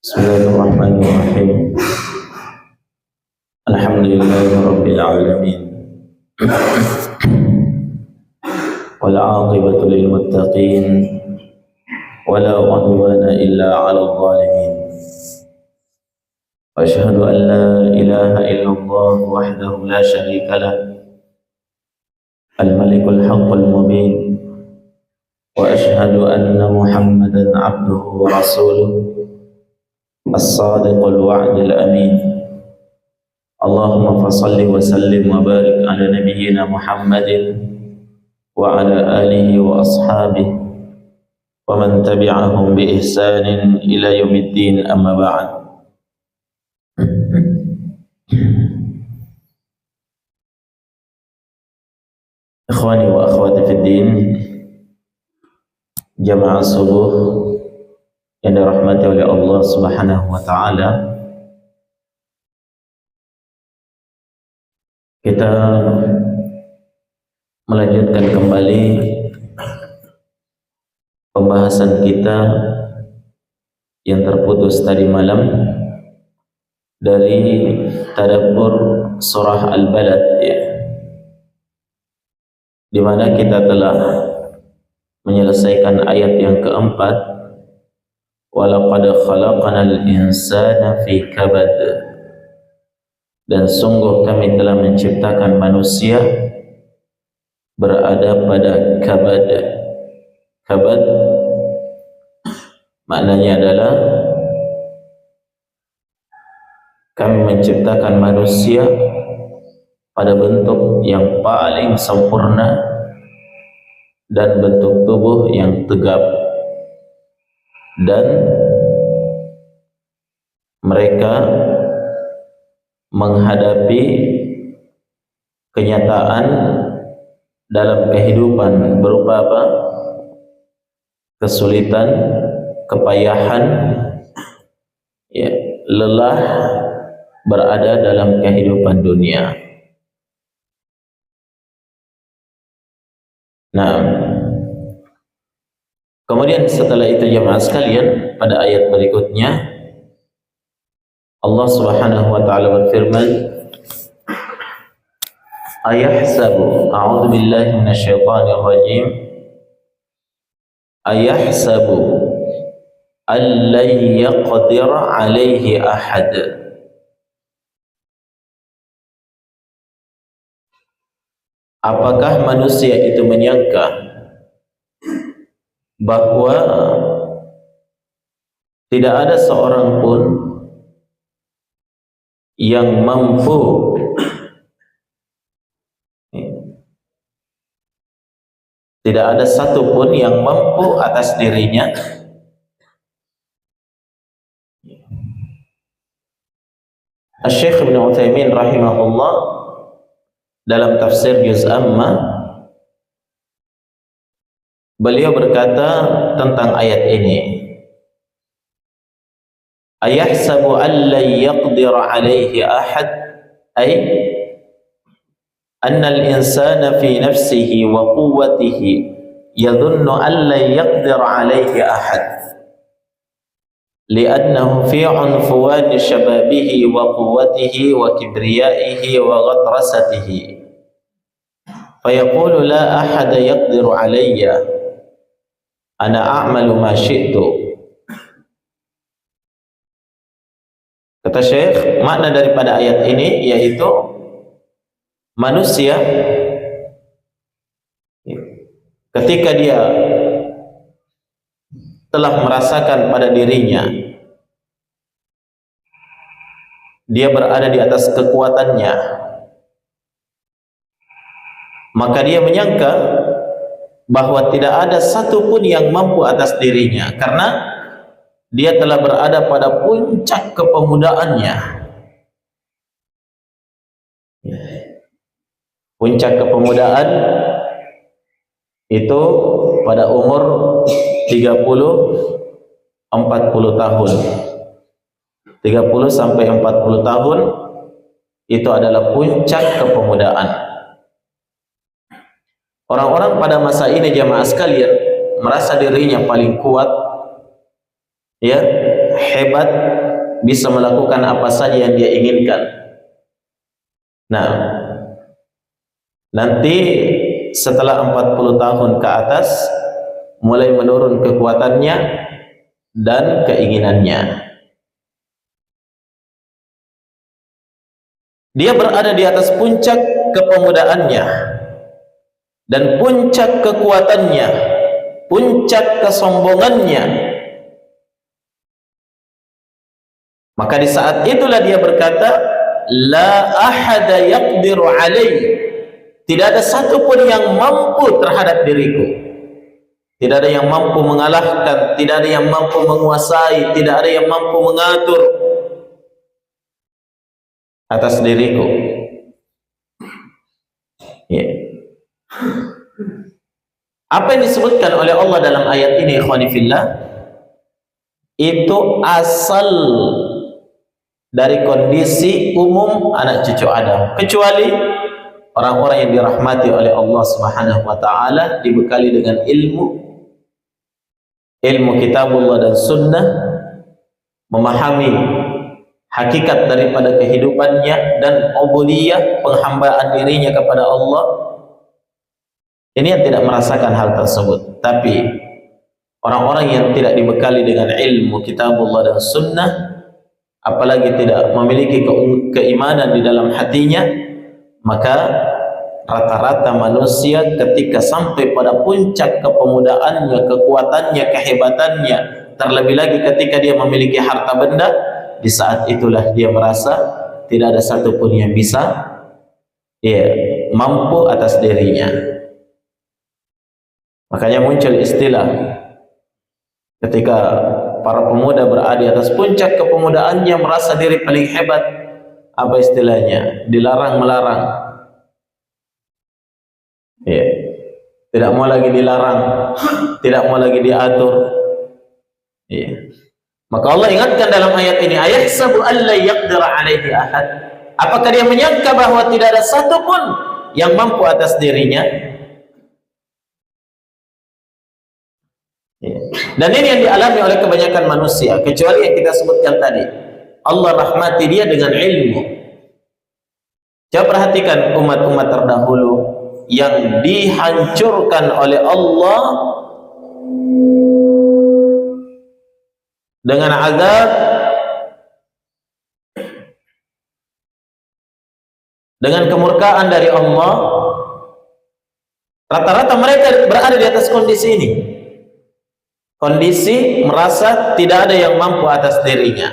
Bismillahirrahmanirrahim. Alhamdulillahirabbil alamin. Wal 'aqibatu lil muttaqin wala 'udwana illa 'alal zalimin. Asyhadu an la ilaha illallah wahdahu la syarika lah. Al-Malikul Haqqul Mubin. Wa asyhadu anna Muhammadan 'abduhu wa rasuluh. As-sadiqul wa'dil amin. Allahumma fasalli wa sallim wa barik ala nabiyyina Muhammadin wa ala alihi wa ashabihi wa man tabi'ahum bi ihsanin ila yaumiddin, amma ba'd. Ikhwani wa akhwati fid din, jamaah subuh yang dirahmati oleh Allah Subhanahu wa taala. Kita melanjutkan kembali pembahasan kita yang terputus tadi malam dari tadabbur surah Al-Balad, ya, di mana kita telah menyelesaikan ayat yang keempat, walaqad khalaqnal insana fi kabad, dan sungguh kami telah menciptakan manusia berada pada kabad. Kabad maknanya adalah kami menciptakan manusia pada bentuk yang paling sempurna dan bentuk tubuh yang tegap, dan mereka menghadapi kenyataan dalam kehidupan berupa apa? Kesulitan, kepayahan, ya, lelah berada dalam kehidupan dunia. Nah, kemudian setelah itu jemaah sekalian, pada ayat berikutnya Allah Subhanahu wa taala berfirman, ayahsabu, a'udzu billahi minasyaitonir rajim, ayahsabu allan yaqdir 'alaihi ahad. Apakah manusia itu menyangka bahwa tidak ada seorang pun yang mampu tidak ada satu pun yang mampu atas dirinya Asy-Syaikh Ibnu Utsaimin rahimahullah dalam tafsir Juz Amma, beliau berkata tentang ayat ini, ayahsabu an la yaqdir 'alaihi ahad, ay anna al-insana fi nafsihi wa quwwatihi yadhunnu an la yaqdir 'alaihi ahad li'annahu fi 'unfuwani shababihi wa quwwatihi wa kibriyaihi wa ghatrasatihi fayaqulu la ahada yaqdiru 'alayya ana a'malu ma syi'tu. Kata Syekh, makna daripada ayat ini yaitu manusia ketika dia telah merasakan pada dirinya dia berada di atas kekuatannya, maka dia menyangka bahwa tidak ada satupun yang mampu atas dirinya karena dia telah berada pada puncak kepemudaannya. Puncak kepemudaan itu pada umur 30-40 tahun. 30 sampai 40 tahun itu adalah puncak kepemudaan. Orang-orang pada masa ini jamaah sekalian merasa dirinya paling kuat, ya, hebat, bisa melakukan apa saja yang dia inginkan. Nah, nanti setelah 40 tahun ke atas mulai menurun kekuatannya dan keinginannya. Dia berada di atas puncak kepemudaannya dan puncak kekuatannya, puncak kesombongannya. Maka di saat itulah dia berkata, la ahada yaqdiru alai, tidak ada satupun yang mampu terhadap diriku, tidak ada yang mampu mengalahkan, tidak ada yang mampu menguasai, tidak ada yang mampu mengatur atas diriku. Ya. Apa yang disebutkan oleh Allah dalam ayat ini, ikhwani fillah, itu asal dari kondisi umum anak cucu Adam, kecuali orang-orang yang dirahmati oleh Allah Subhanahu wa taala, dibekali dengan ilmu kitabullah dan sunnah, memahami hakikat daripada kehidupannya dan ubudiyah, penghambaan dirinya kepada Allah. Ini yang tidak merasakan hal tersebut. Tapi orang-orang yang tidak dibekali dengan ilmu kitabullah dan sunnah, apalagi tidak memiliki keimanan di dalam hatinya, maka rata-rata manusia ketika sampai pada puncak kepemudaannya, kekuatannya, kehebatannya, terlebih lagi ketika dia memiliki harta benda, di saat itulah dia merasa tidak ada satupun yang bisa mampu atas dirinya. Makanya muncul istilah ketika para pemuda berada di atas puncak kepemudaannya, merasa diri paling hebat. Apa istilahnya? Dilarang melarang. Ya. Tidak mau lagi dilarang, tidak mau lagi diatur. Ya. Maka Allah ingatkan dalam ayat ini, ayahsabu an la yaqdira alaihi ahad. Apakah dia menyangka bahwa tidak ada satupun yang mampu atas dirinya? Dan ini yang dialami oleh kebanyakan manusia, kecuali yang kita sebutkan tadi. Allah rahmati dia dengan ilmu. Coba perhatikan umat-umat terdahulu yang dihancurkan oleh Allah dengan azab, dengan kemurkaan dari Allah. Rata-rata mereka berada di atas kondisi ini. Kondisi merasa tidak ada yang mampu atas dirinya.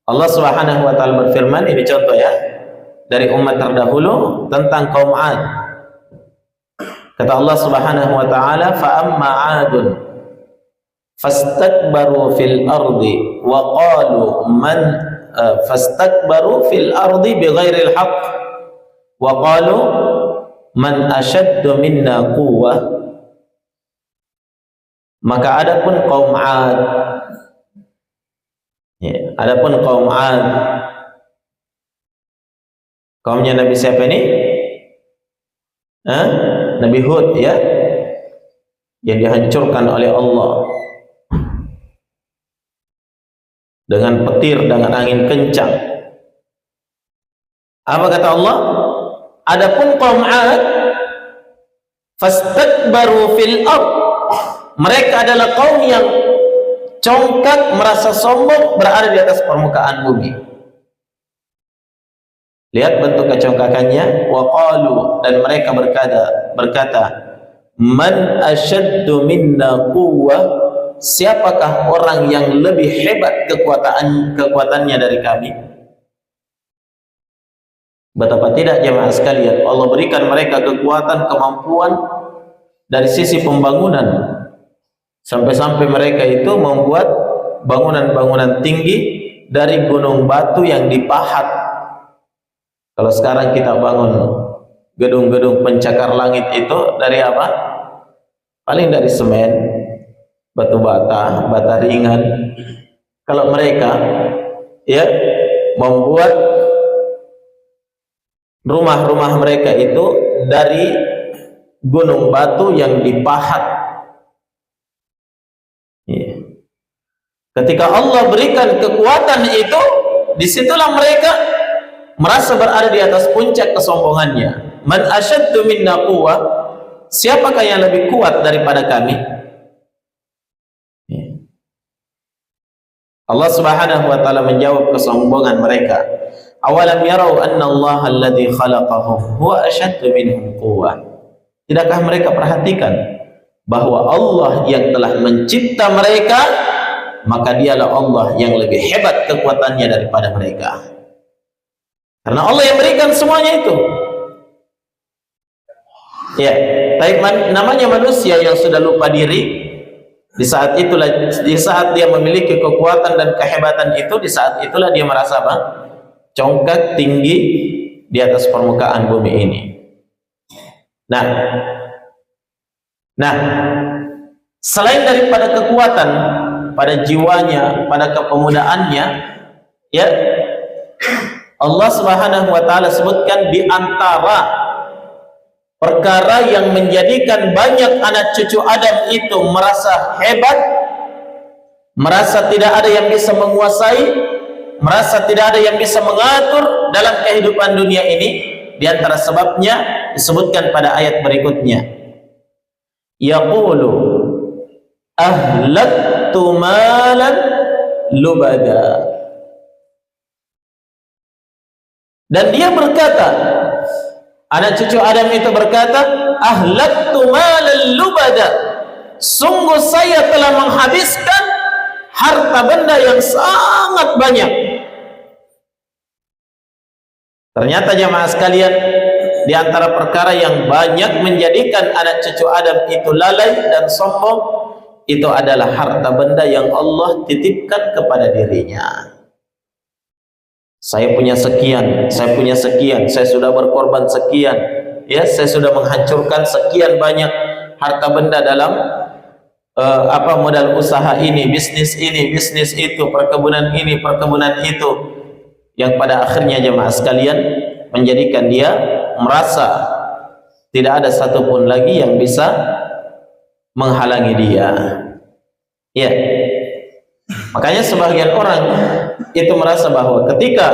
Allah Subhanahu wa taala berfirman, ini contoh ya dari umat terdahulu tentang kaum 'Ad. Kata Allah Subhanahu wa taala, fa amma 'adun fastakbaru fil ardi wa qalu fastakbaru fil ardi bighairil haqq wa qalu man ashaddu minna quwwah. Maka adapun kaum 'Ad, ya, adapun kaum 'Ad, kaumnya Nabi siapa ini? Nabi Hud, ya, yang dihancurkan oleh Allah dengan petir, dengan angin kencang. Apa kata Allah? Adapun kaum 'Ad, fastakbaru fil ard, mereka adalah kaum yang congkak, merasa sombong, berada di atas permukaan bumi. Lihat bentuk kecongkakannya. Wa qalu, dan mereka berkata, man asyaddu minna quwwah, siapakah orang yang lebih hebat kekuatannya dari kami? Betapa tidak jemaah sekalian, Allah berikan mereka kekuatan, kemampuan dari sisi pembangunan, sampai-sampai mereka itu membuat bangunan-bangunan tinggi dari gunung batu yang dipahat. Kalau sekarang kita bangun gedung-gedung pencakar langit itu dari apa? Paling dari semen, batu bata, bata ringan. Kalau mereka ya membuat rumah-rumah mereka itu dari gunung batu yang dipahat. Ketika Allah berikan kekuatan itu, disitulah mereka merasa berada di atas puncak kesombongannya. Man asyaddu minna quwwah, siapakah yang lebih kuat daripada kami? Allah Subhanahu wa taala menjawab kesombongan mereka. Awalam yarau anna Allah alladhi khalaqahum huwa asyaddu minhum quwwah. Tidakkah mereka perhatikan bahwa Allah yang telah mencipta mereka, maka dialah Allah yang lebih hebat kekuatannya daripada mereka. Karena Allah yang berikan semuanya itu. Ya, baik, namanya manusia yang sudah lupa diri. Di saat dia memiliki kekuatan dan kehebatan itu, di saat itulah dia merasa apa? Congkak tinggi di atas permukaan bumi ini. Nah, selain daripada kekuatan pada jiwanya, pada kepemudaannya, ya, Allah Subhanahu wa taala sebutkan di antara perkara yang menjadikan banyak anak cucu Adam itu merasa hebat, merasa tidak ada yang bisa menguasai, merasa tidak ada yang bisa mengatur dalam kehidupan dunia ini. Di antara sebabnya disebutkan pada ayat berikutnya, yaqulu ahlaktu malan lubada. Dan dia berkata, anak cucu Adam itu berkata, ahlaktu malan lubada, sungguh saya telah menghabiskan harta benda yang sangat banyak. Ternyata jemaah sekalian, di antara perkara yang banyak menjadikan anak cucu Adam itu lalai dan sombong, itu adalah harta benda yang Allah titipkan kepada dirinya. Saya punya sekian, saya punya sekian, saya sudah berkorban sekian, ya, saya sudah menghancurkan sekian banyak harta benda dalam modal usaha ini, bisnis itu, perkebunan ini, perkebunan itu, yang pada akhirnya jemaah sekalian menjadikan dia merasa tidak ada satupun lagi yang bisa menghalangi dia. Ya, makanya sebagian orang itu merasa bahwa ketika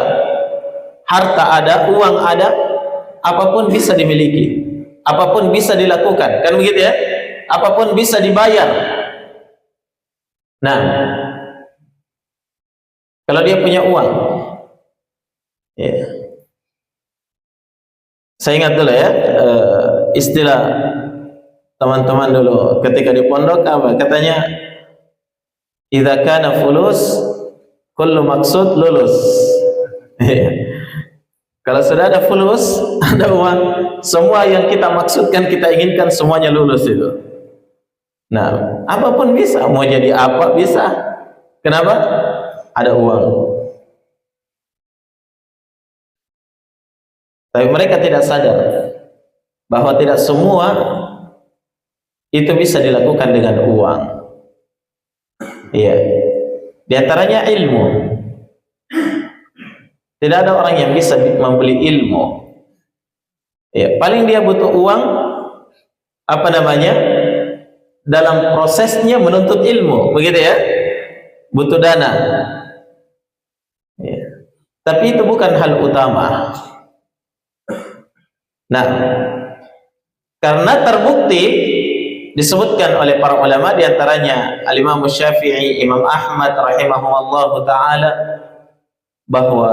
harta ada, uang ada, apapun bisa dimiliki, apapun bisa dilakukan, kan begitu ya? Apapun bisa dibayar. Nah, kalau dia punya uang, ya, saya ingat dulu ya, istilah teman-teman dulu ketika di pondok apa katanya, idza kana fulus kullu maksud lulus. Kalau sudah ada fulus, ada uang, semua yang kita maksudkan, kita inginkan, semuanya lulus itu. Nah, apapun bisa, mau jadi apa bisa. Kenapa? Ada uang. Tapi mereka tidak sadar bahwa tidak semua itu bisa dilakukan dengan uang. Iya. Di antaranya ilmu. Tidak ada orang yang bisa membeli ilmu. Ya, paling dia butuh uang, dalam prosesnya menuntut ilmu, begitu ya, butuh dana. Ya. Tapi itu bukan hal utama. Nah, karena terbukti disebutkan oleh para ulama, di antaranya Al-Imam Syafi'i, Imam Ahmad rahimahumullah taala, bahwa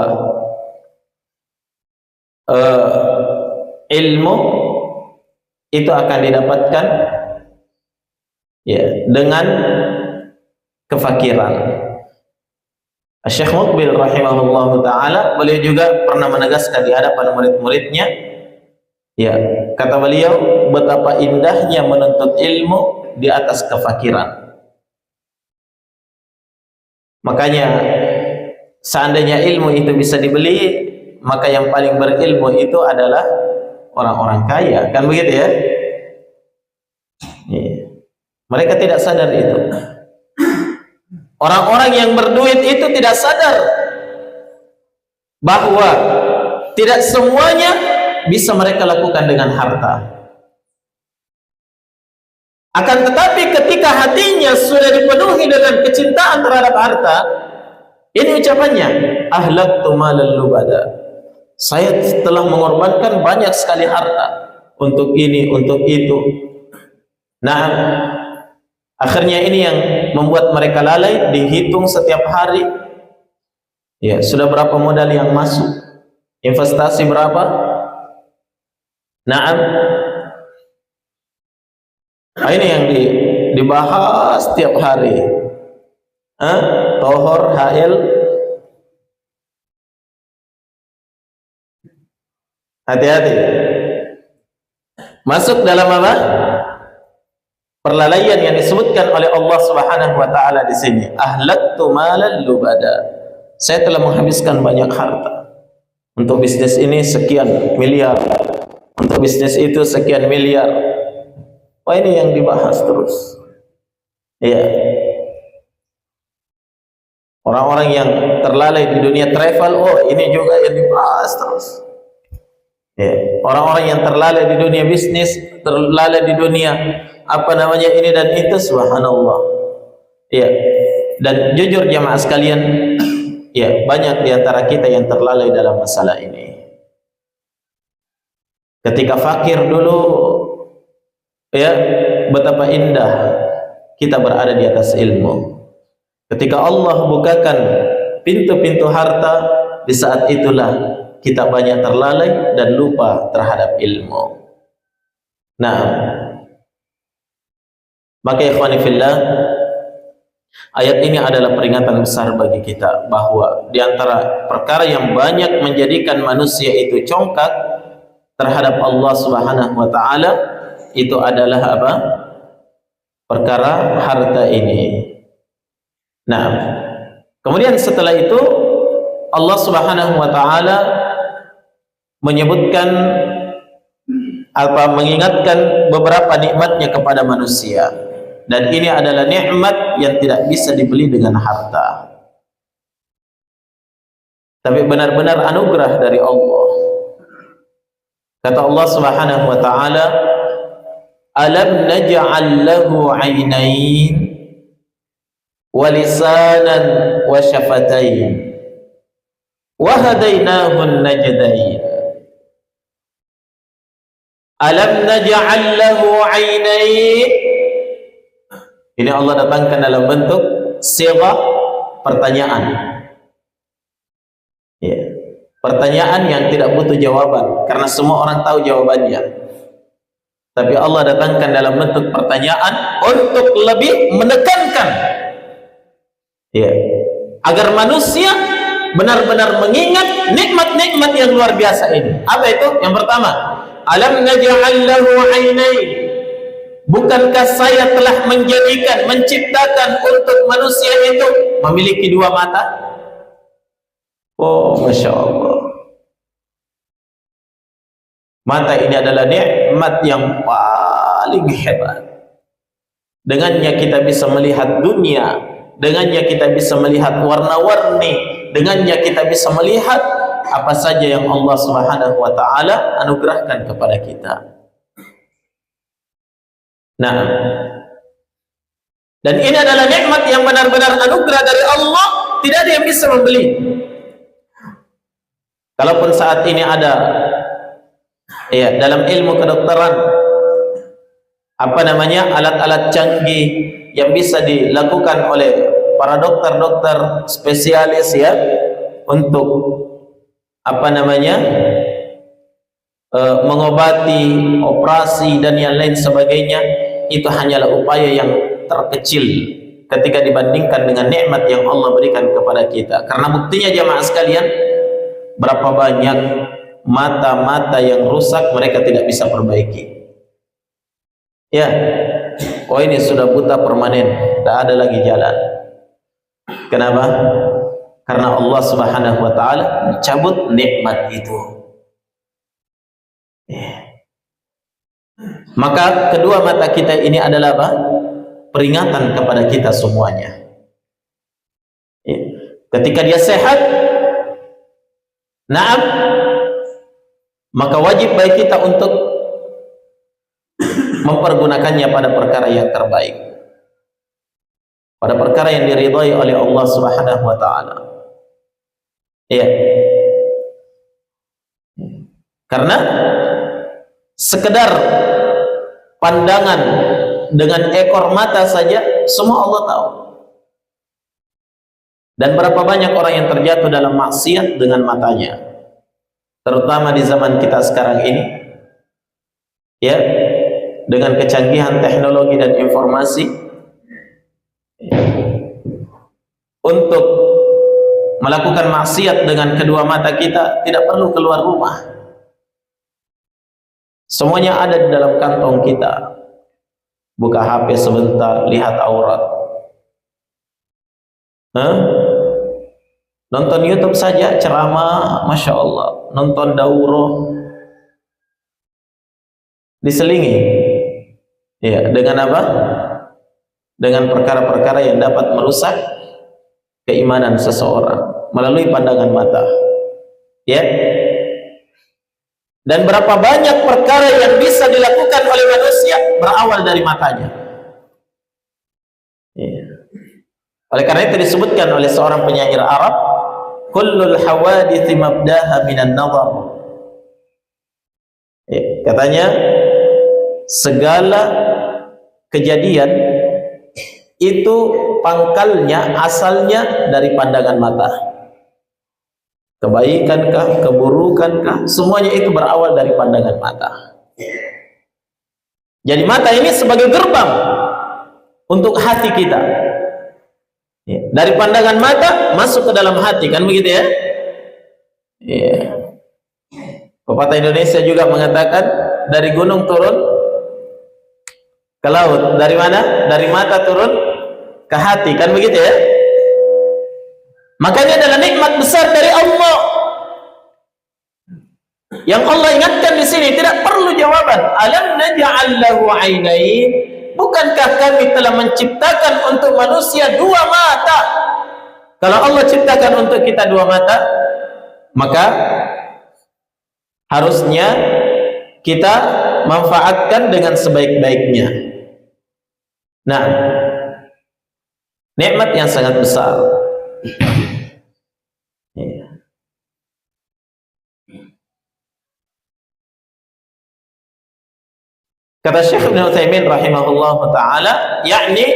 ilmu itu akan didapatkan ya dengan kefakiran. Syekh Muqbil rahimahullah taala, beliau juga pernah menegaskan di hadapan murid-muridnya, ya, kata beliau, betapa indahnya menuntut ilmu di atas kefakiran. Makanya seandainya ilmu itu bisa dibeli, maka yang paling berilmu itu adalah orang-orang kaya, kan begitu ya? Mereka tidak sadar itu. Orang-orang yang berduit itu tidak sadar bahwa tidak semuanya bisa mereka lakukan dengan harta. Akan tetapi ketika hatinya sudah dipenuhi dengan kecintaan terhadap harta, ini ucapannya, ahlaktu malal lubada. Saya telah mengorbankan banyak sekali harta untuk ini, untuk itu. Nah, akhirnya ini yang membuat mereka lalai, dihitung setiap hari. Ya, sudah berapa modal yang masuk? Investasi berapa? Nah, ini yang dibahas setiap hari. Tohor, HL. Hati-hati. Masuk dalam apa? Perlalaian yang disebutkan oleh Allah Subhanahu wa taala di sini. Ahlaktu malal lubada. Saya telah menghabiskan banyak harta. Untuk bisnis ini sekian miliar. Untuk bisnis itu sekian miliar. Wah, ini yang dibahas terus. Iya. Orang-orang yang terlalai di dunia travel, oh ini juga yang dibahas terus. Ya. Orang-orang yang terlalai di dunia bisnis, terlalai di dunia apa namanya ini dan itu, subhanallah. Ya. Dan jujur jamaah sekalian, ya, banyak di antara kita yang terlalai dalam masalah ini. Ketika fakir dulu, ya, betapa indah kita berada di atas ilmu. Ketika Allah bukakan pintu-pintu harta, di saat itulah kita banyak terlalai dan lupa terhadap ilmu. Nah, maka ikhwani fillah, ayat ini adalah peringatan besar bagi kita bahwa di antara perkara yang banyak menjadikan manusia itu congkak terhadap Allah Subhanahu wa taala itu adalah apa? Perkara harta ini. Nah, kemudian setelah itu Allah Subhanahu wa taala menyebutkan mengingatkan beberapa nikmatnya kepada manusia, dan ini adalah nikmat yang tidak bisa dibeli dengan harta, tapi benar-benar anugerah dari Allah. Kata Allah Subhanahu wa taala, alam naj'al lahu 'ainain wa lisanan wa syafatain wa hadainahu an-najdain. Alam naj'al lahu 'ainain. Ini Allah datangkan dalam bentuk sighah pertanyaan. Ya. Pertanyaan yang tidak butuh jawaban karena semua orang tahu jawabannya. Tapi Allah datangkan dalam bentuk pertanyaan untuk lebih menekankan, ya, agar manusia benar-benar mengingat nikmat-nikmat yang luar biasa ini. Apa itu? Yang pertama, alam naj'al lahu 'ainain. Bukankah saya telah menjadikan, menciptakan untuk manusia itu memiliki dua mata? Oh, Masya Allah. Mata ini adalah nikmat yang paling hebat. Dengannya kita bisa melihat dunia, dengannya kita bisa melihat warna-warni, dengannya kita bisa melihat apa saja yang Allah Subhanahu wa taala anugerahkan kepada kita. Nah, dan ini adalah nikmat yang benar-benar anugerah dari Allah, tidak ada yang bisa membeli. Kalaupun saat ini ada, ya, dalam ilmu kedokteran alat-alat canggih yang bisa dilakukan oleh para dokter-dokter spesialis ya untuk mengobati, operasi dan yang lain sebagainya, itu hanyalah upaya yang terkecil ketika dibandingkan dengan nikmat yang Allah berikan kepada kita. Karena buktinya jamaah sekalian, berapa banyak mata-mata yang rusak mereka tidak bisa perbaiki. Ya, oh ini sudah buta permanen, tidak ada lagi jalan. Kenapa? Karena Allah Subhanahu wa taala mencabut nikmat itu. Maka kedua mata kita ini adalah apa? Peringatan kepada kita semuanya. Ketika dia sehat, naam, maka wajib bagi kita untuk mempergunakannya pada perkara yang terbaik, pada perkara yang diridhai oleh Allah Subhanahu wa taala. Ya. Karena sekedar pandangan dengan ekor mata saja semua Allah tahu. Dan berapa banyak orang yang terjatuh dalam maksiat dengan matanya, terutama di zaman kita sekarang ini, ya, dengan kecanggihan teknologi dan informasi, untuk melakukan maksiat dengan kedua mata kita tidak perlu keluar rumah. Semuanya ada di dalam kantong kita. Buka HP sebentar, lihat aurat. Nonton YouTube saja ceramah, Masya Allah. Nonton daurah, diselingi, ya, dengan apa? Dengan perkara-perkara yang dapat merusak keimanan seseorang melalui pandangan mata. Ya. Dan berapa banyak perkara yang bisa dilakukan oleh manusia berawal dari matanya. Ya. Oleh karena itu disebutkan oleh seorang penyair Arab, kullul hawadithi mabdaha minan nazar. Ya, katanya segala kejadian itu pangkalnya, asalnya dari pandangan mata. Kebaikankah, keburukankah, semuanya itu berawal dari pandangan mata. Jadi mata ini sebagai gerbang untuk hati kita. Dari pandangan mata masuk ke dalam hati, kan begitu ya? Ya. Pepatah Indonesia juga mengatakan dari gunung turun ke laut. Dari mana? Dari mata turun ke hati, kan begitu ya? Makanya adalah nikmat besar dari Allah. Yang Allah ingatkan di sini tidak perlu jawaban. Alam naj'al lahu 'ainain? Bukankah kami telah menciptakan untuk manusia dua mata? Kalau Allah ciptakan untuk kita dua mata, maka harusnya kita manfaatkan dengan sebaik-baiknya. Nah, nikmat yang sangat besar. Kata Syekh Ibn Utsaimin rahimahullah ta'ala, yakni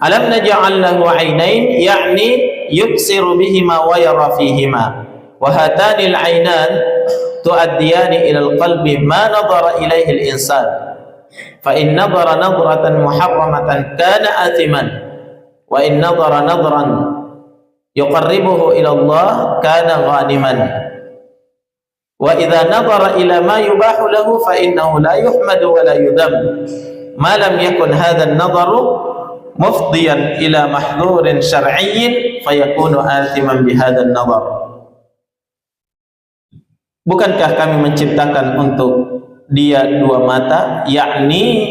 alam naj'al lahu 'ainain, yakni yubsiru bihima wa yara fihima, wa hatani al-'ainan tu'addiyani ila al-qalbi ma nadhara ilayhi al-insan, fa in nadhara nadratan muharramatan kana athiman, wa in nadhara nadran yuqarribuhu ila Allah kana ghaniman. Wa idza nadhara ila ma yubahu lahu fa innahu la yuhmadu wa la yudham ma lam yakun hadha an-nadharu mufdiyan ila mahdhurin syar'iyyin fayakunu athiman bi hadha an-nadhar. Bukankah kami menciptakan untuk dia dua mata, yakni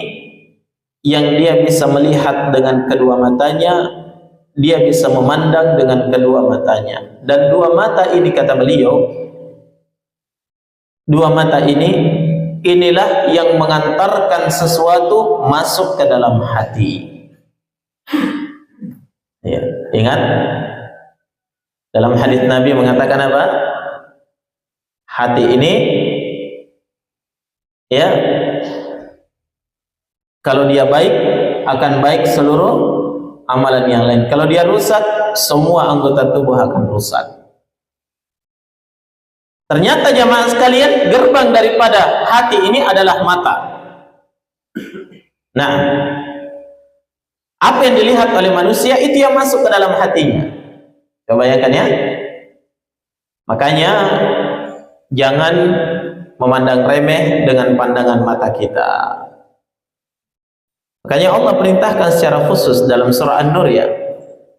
yang dia bisa melihat dengan kedua matanya, dia bisa memandang dengan kedua matanya. Dan dua mata ini, kata beliau, dua mata ini, inilah yang mengantarkan sesuatu masuk ke dalam hati. Ya, ingat dalam hadis Nabi mengatakan apa? Hati ini, ya, Kalau dia baik, akan baik seluruh amalan yang lain. Kalau dia rusak, semua anggota tubuh akan rusak. Ternyata jamaah sekalian, gerbang daripada hati ini adalah mata. Nah, apa yang dilihat oleh manusia itu yang masuk ke dalam hatinya. Coba bayangkan ya. Makanya jangan memandang remeh dengan pandangan mata kita. Makanya Allah perintahkan secara khusus dalam surah An-Nur ya.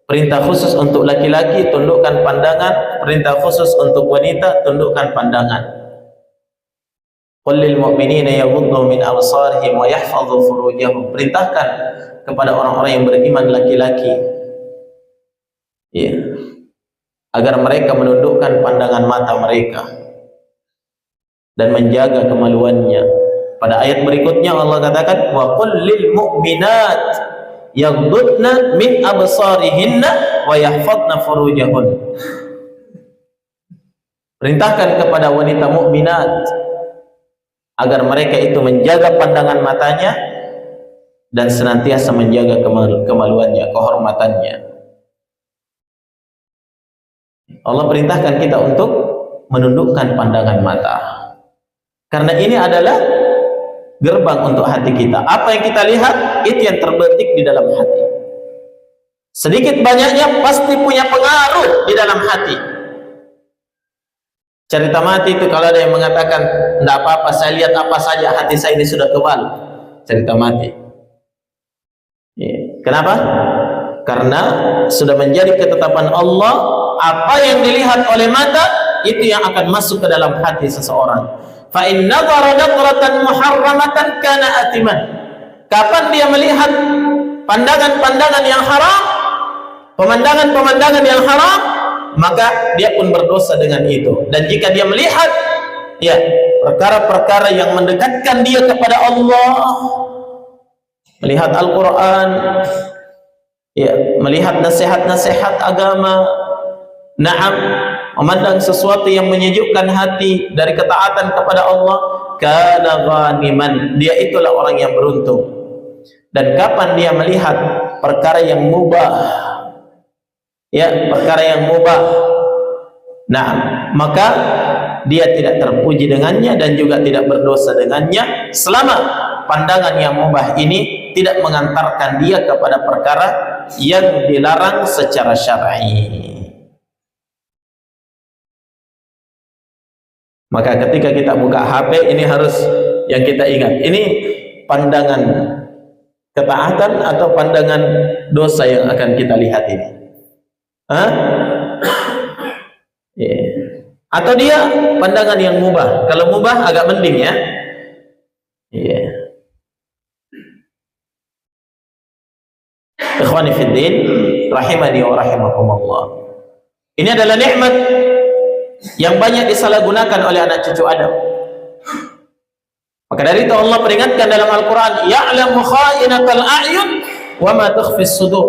Perintah khusus untuk laki-laki, tundukkan pandangan. Perintah khusus untuk wanita, tundukkan pandangan. Qul lil mu'minina yaghuddu min absarihim wa yahfadhu furujahum. Perintahkan kepada orang-orang yang beriman laki-laki, ya, agar mereka menundukkan pandangan mata mereka dan menjaga kemaluannya. Pada ayat berikutnya Allah katakan, wa qul lil mu'minat yaghdudna min absarihinna wa yahfadna furujahun. Perintahkan kepada wanita mukminat agar mereka itu menjaga pandangan matanya dan senantiasa menjaga kemaluannya, kehormatannya. Allah perintahkan kita untuk menundukkan pandangan mata, karena ini adalah gerbang untuk hati kita. Apa yang kita lihat, itu yang terbetik di dalam hati. Sedikit banyaknya pasti punya pengaruh di dalam hati. Cerita mati itu kalau ada yang mengatakan, tidak apa-apa, saya lihat apa saja, hati saya ini sudah kebal. Cerita mati. Kenapa? Karena sudah menjadi ketetapan Allah, apa yang dilihat oleh mata, itu yang akan masuk ke dalam hati seseorang. Fa in nadhara nadratan muharramatan kana atiman. Kapan dia melihat pandangan-pandangan yang haram, pemandangan-pemandangan yang haram, maka dia pun berdosa dengan itu. Dan jika dia melihat ya perkara-perkara yang mendekatkan dia kepada Allah, melihat Al-Quran, ya, melihat nasihat-nasihat agama, na'am, memandang sesuatu yang menyejukkan hati dari ketaatan kepada Allah, kana ghaniman, dia itulah orang yang beruntung. Dan kapan dia melihat perkara yang mubah, ya, perkara yang mubah, nah, maka dia tidak terpuji dengannya dan juga tidak berdosa dengannya, selama pandangan yang mubah ini tidak mengantarkan dia kepada perkara yang dilarang secara syar'i. Maka ketika kita buka HP, ini harus yang kita ingat, ini pandangan ketaatan atau pandangan dosa yang akan kita lihat ini. Yeah. Atau dia pandangan yang mubah. Kalau mubah agak mending ya. Yeah. Ikhwani fid din, rahimani wa rahimakumullah. Ini adalah nikmat yang banyak disalahgunakan oleh anak cucu Adam. Maka dari itu Allah peringatkan dalam Al-Quran, ya'lamu kha'inatal a'yun wa ma tukhfis sudur.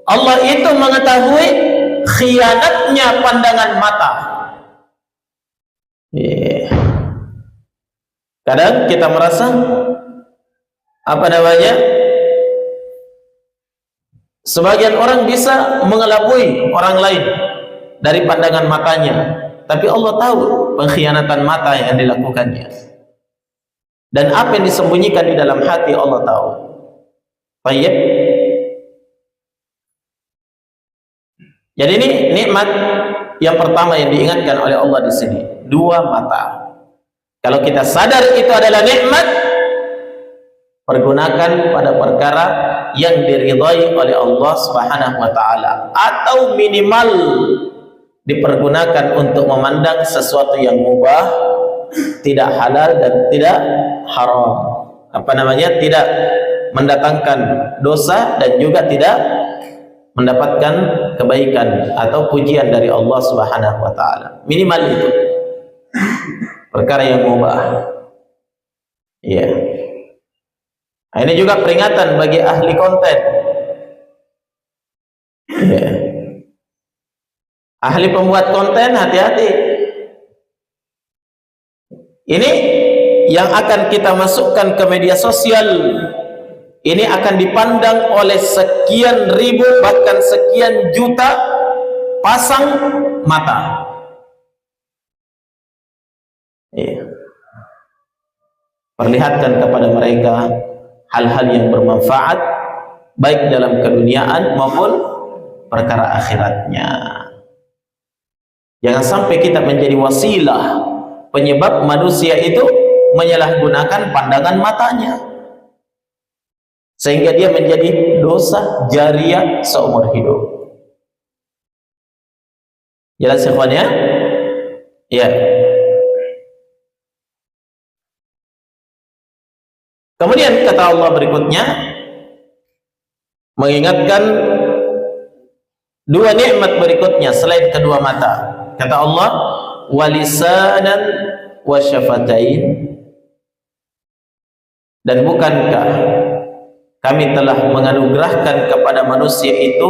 Allah itu mengetahui khianatnya pandangan mata. Kadang kita merasa apa namanya, sebagian orang bisa mengelabui orang lain dari pandangan matanya, tapi Allah tahu pengkhianatan mata yang dilakukannya. Dan apa yang disembunyikan di dalam hati Allah tahu. Baik. Jadi ini nikmat yang pertama yang diingatkan oleh Allah di sini, dua mata. Kalau kita sadar itu adalah nikmat, pergunakan pada perkara yang diridhai oleh Allah Subhanahu wa taala, atau minimal dipergunakan untuk memandang sesuatu yang mubah, tidak halal dan tidak haram. Apa namanya? Tidak mendatangkan dosa dan juga tidak mendapatkan kebaikan atau pujian dari Allah Subhanahu wa taala. Minimal itu. Perkara yang mubah. Iya. Nah, ini juga peringatan bagi ahli konten. Iya. Ahli pembuat konten, hati-hati. Ini yang akan kita masukkan ke media sosial ini akan dipandang oleh sekian ribu bahkan sekian juta pasang mata. Iya. Perlihatkan kepada mereka hal-hal yang bermanfaat baik dalam keduniaan maupun perkara akhiratnya. Jangan sampai kita menjadi wasilah penyebab manusia itu menyalahgunakan pandangan matanya sehingga dia menjadi dosa jariah seumur hidup. Jelas ikhwan ya? Ya. Kemudian kata Allah berikutnya mengingatkan dua nikmat berikutnya selain kedua mata. Kata Allah, walisanan wa syafatain, dan bukankah kami telah menganugerahkan kepada manusia itu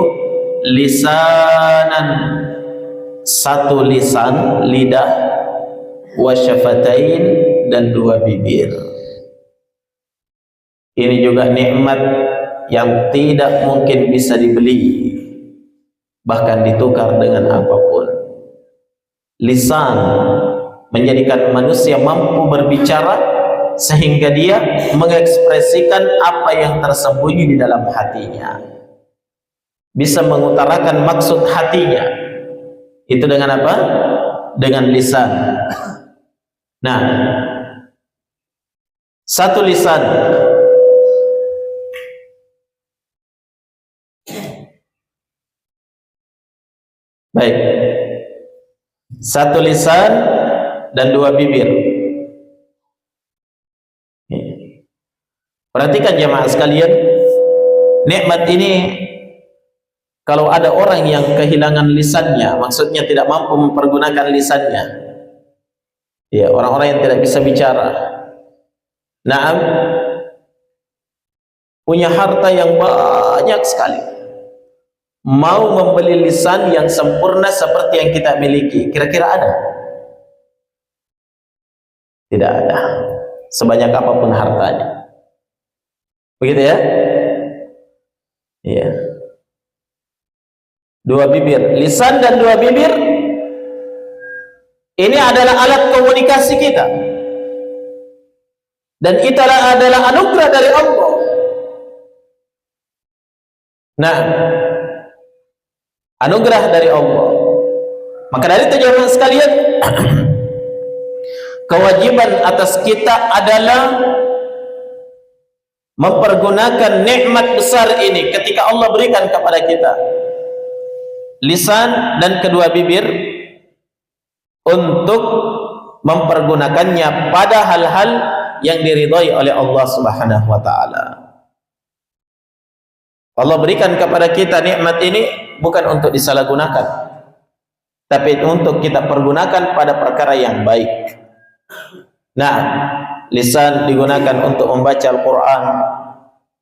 lisanan, satu lisan, lidah, wa syafatain, dan dua bibir. Ini juga nikmat yang tidak mungkin bisa dibeli, bahkan ditukar dengan apapun. Lisan menjadikan manusia mampu berbicara sehingga dia mengekspresikan apa yang tersembunyi di dalam hatinya, bisa mengutarakan maksud hatinya. Itu dengan apa? Dengan lisan. Nah, satu lisan baik, satu lisan dan dua bibir. Perhatikan jemaah sekalian, nikmat ini kalau ada orang yang kehilangan lisannya, maksudnya tidak mampu mempergunakan lisannya, ya, orang-orang yang tidak bisa bicara, naam, punya harta yang banyak sekali, mau membeli lisan yang sempurna seperti yang kita miliki, kira-kira ada? Tidak ada, sebanyak apapun hartanya. Begitu ya? Iya. Dua bibir, lisan dan dua bibir ini adalah alat komunikasi kita, dan itu adalah anugerah dari Allah. Nah, anugerah dari Allah. Maka dari itu jemaah sekalian, kewajiban atas kita adalah mempergunakan nikmat besar ini ketika Allah berikan kepada kita lisan dan kedua bibir untuk mempergunakannya pada hal-hal yang diridhai oleh Allah Subhanahu wa taala. Allah berikan kepada kita nikmat ini bukan untuk disalahgunakan, tapi untuk kita pergunakan pada perkara yang baik. Nah, lisan digunakan untuk membaca Al-Quran,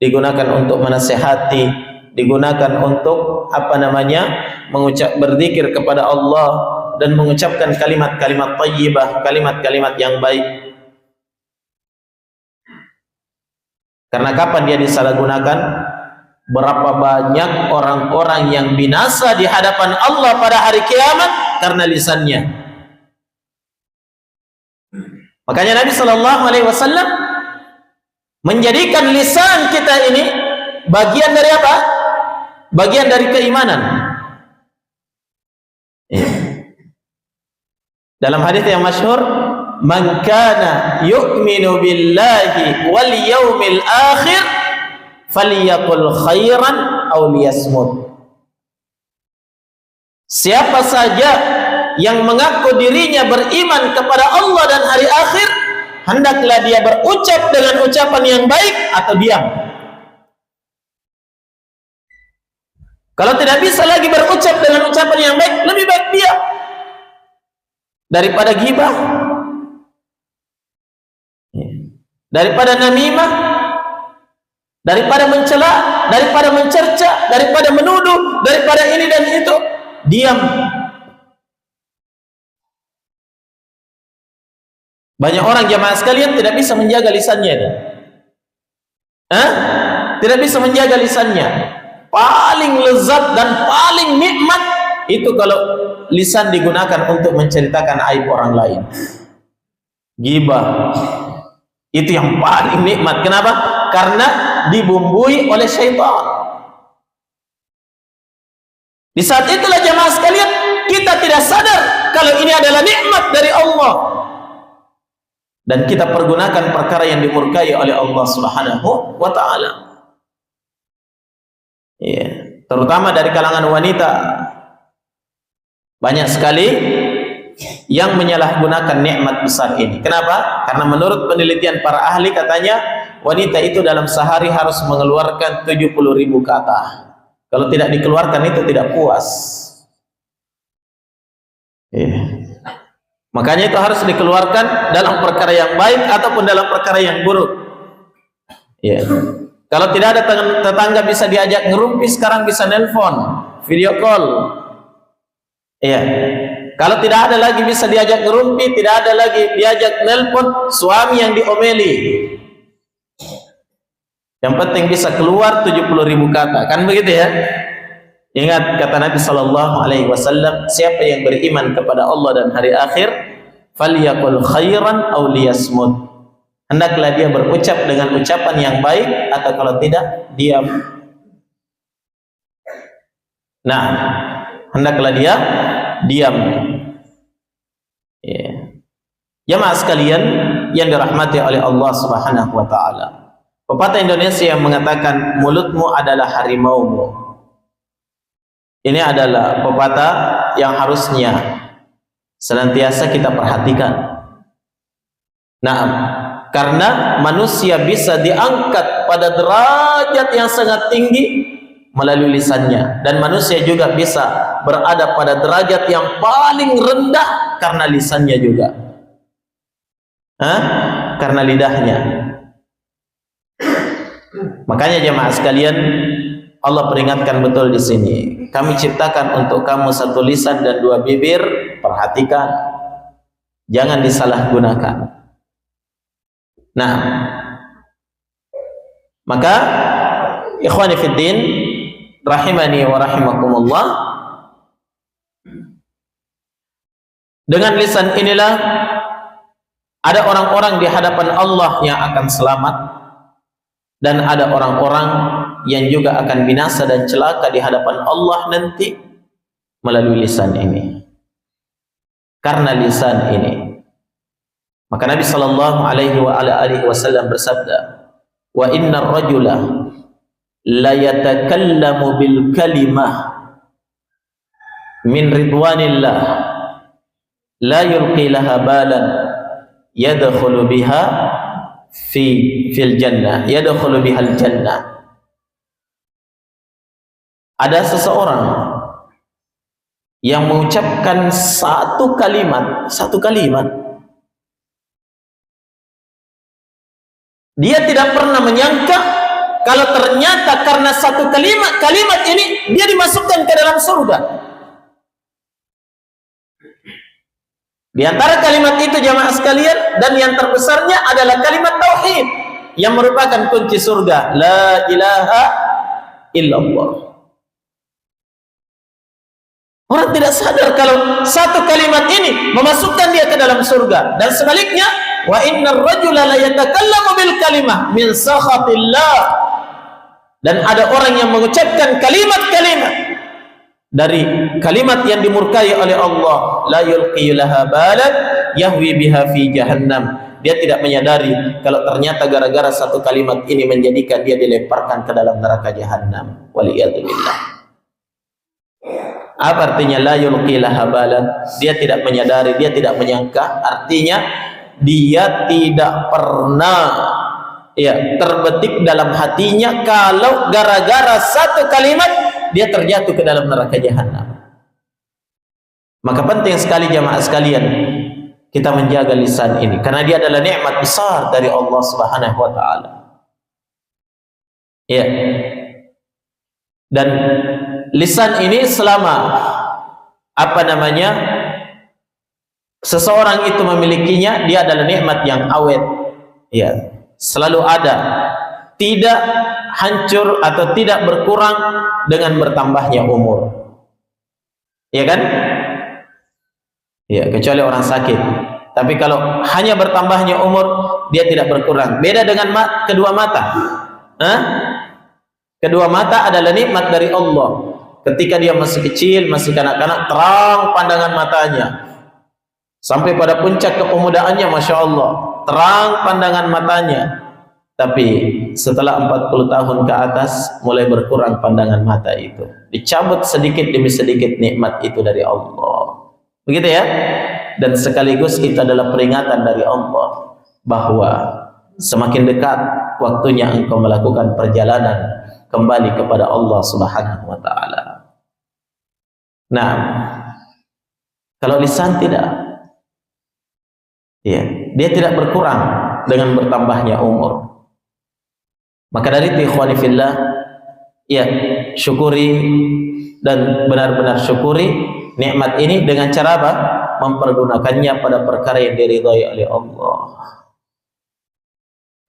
digunakan untuk menasihati, digunakan untuk mengucap berzikir kepada Allah dan mengucapkan kalimat-kalimat thayyibah, kalimat-kalimat yang baik. Karena kapan dia disalahgunakan? Berapa banyak orang-orang yang binasa di hadapan Allah pada hari kiamat karena lisannya. Makanya Nabi Sallallahu Alaihi Wasallam menjadikan lisan kita ini bagian dari apa? Bagian dari keimanan. Dalam hadis yang masyhur, "Man kana yu'minu billahi wal yawmil akhir falyaqul khairan aw liyasmut." Siapa saja yang mengaku dirinya beriman kepada Allah dan hari akhir, hendaklah dia berucap dengan ucapan yang baik atau diam. Kalau tidak bisa lagi berucap dengan ucapan yang baik, lebih baik diam daripada ghibah, daripada namimah, daripada mencela, daripada mencerca, daripada menuduh, daripada ini dan itu. Diam. Banyak orang jamaah sekalian tidak bisa menjaga lisannya. tidak bisa menjaga lisannya. Paling lezat dan paling nikmat itu kalau lisan digunakan untuk menceritakan aib orang lain. Ghibah itu yang paling nikmat. Kenapa? Karena dibumbui oleh syaitan. Di saat itulah jamaah sekalian, kita tidak sadar kalau ini adalah nikmat dari Allah, dan kita pergunakan perkara yang dimurkai oleh Allah Subhanahu wa ta'ala. Ya, terutama dari kalangan wanita, banyak sekali yang menyalahgunakan nikmat besar ini. Kenapa? Karena menurut penelitian para ahli, katanya wanita itu dalam sehari harus mengeluarkan 70.000 kata. Kalau tidak dikeluarkan itu tidak puas. Makanya itu harus dikeluarkan dalam perkara yang baik ataupun dalam perkara yang buruk. Kalau tidak ada tetangga bisa diajak ngerumpi, sekarang bisa nelpon, video call. Kalau tidak ada lagi bisa diajak ngerumpi, tidak ada lagi diajak nelpon, suami yang diomeli. Yang penting bisa keluar 70.000 kata, kan begitu ya? Ingat kata Nabi SAW, siapa yang beriman kepada Allah dan hari akhir, falyaqul khairan aw liyasmut. Hendaklah dia berucap dengan ucapan yang baik, atau kalau tidak, diam. Nah, hendaklah dia diam. Jamaah sekalian yang dirahmati oleh Allah Subhanahu wa ta'ala, pepatah Indonesia yang mengatakan mulutmu adalah harimaumu, ini adalah pepatah yang harusnya senantiasa kita perhatikan. Nah, karena manusia bisa diangkat pada derajat yang sangat tinggi melalui lisannya, dan manusia juga bisa berada pada derajat yang paling rendah karena lisannya juga, karena lidahnya. Makanya jemaah sekalian, Allah peringatkan betul di sini. Kami ciptakan untuk kamu satu lisan dan dua bibir. Perhatikan, jangan disalahgunakan. Nah, maka ikhwani fiddin rahimani wa rahimakumullah, dengan lisan inilah ada orang-orang di hadapan Allah yang akan selamat, dan ada orang-orang yang juga akan binasa dan celaka di hadapan Allah nanti melalui lisan ini. Karena lisan ini, maka Nabi sallallahu alaihi wasallam bersabda, wa innar rajula la yatakallamu bil kalimah min ridwanillah la yulqi laha balan yadkhulu biha fil jannah, yadkhulu bihal jannah. Ada seseorang yang mengucapkan satu kalimat, dia tidak pernah menyangka kalau ternyata karena satu kalimat ini dia dimasukkan ke dalam surga. Di antara kalimat itu jamaah sekalian, dan yang terbesarnya adalah kalimat tauhid yang merupakan kunci surga, la ilaha illallah. Orang tidak sadar kalau satu kalimat ini memasukkan dia ke dalam surga, dan sebaliknya, wa innar rajula la yatakallamu bil kalimah min sakhatillah, dan ada orang yang mengucapkan kalimat-kalimat dari kalimat yang dimurkai oleh Allah, la yulqi laha balan yahwi biha fi jahannam. Dia tidak menyadari kalau ternyata gara-gara satu kalimat ini menjadikan dia dilemparkan ke dalam neraka jahannam. Waliyadzubillah. Apa artinya la yulqi laha balan? Dia tidak menyadari, dia tidak menyangka. Artinya dia tidak pernah terbetik dalam hatinya kalau gara-gara satu kalimat dia terjatuh ke dalam neraka jahannam. Maka penting sekali jamaah sekalian kita menjaga lisan ini, karena dia adalah nikmat besar dari Allah Subhanahu wa ta'ala. Dan lisan ini selama seseorang itu memilikinya, dia adalah nikmat yang awet, selalu ada. tidak hancur atau tidak berkurang dengan bertambahnya umur. Ya kan? Ya, kecuali orang sakit. Tapi kalau hanya bertambahnya umur, dia tidak berkurang. Beda dengan kedua mata. Kedua mata adalah nikmat dari Allah. Ketika dia masih kecil, masih kanak-kanak, terang pandangan matanya. Sampai pada puncak kepemudaannya, Masya Allah, terang pandangan matanya. Tapi setelah 40 tahun ke atas, mulai berkurang pandangan mata itu. Dicabut sedikit demi sedikit nikmat itu dari Allah. Begitu ya? Dan sekaligus itu adalah peringatan dari Allah bahwa semakin dekat waktunya engkau melakukan perjalanan kembali kepada Allah Subhanahu wa taala. Nah, kalau lisan tidak, ya, dia tidak berkurang dengan bertambahnya umur. Maka dari itu ikhwani fillah, ya, syukuri dan benar-benar syukuri nikmat ini dengan cara apa? Mempergunakannya pada perkara yang diridhai oleh Allah.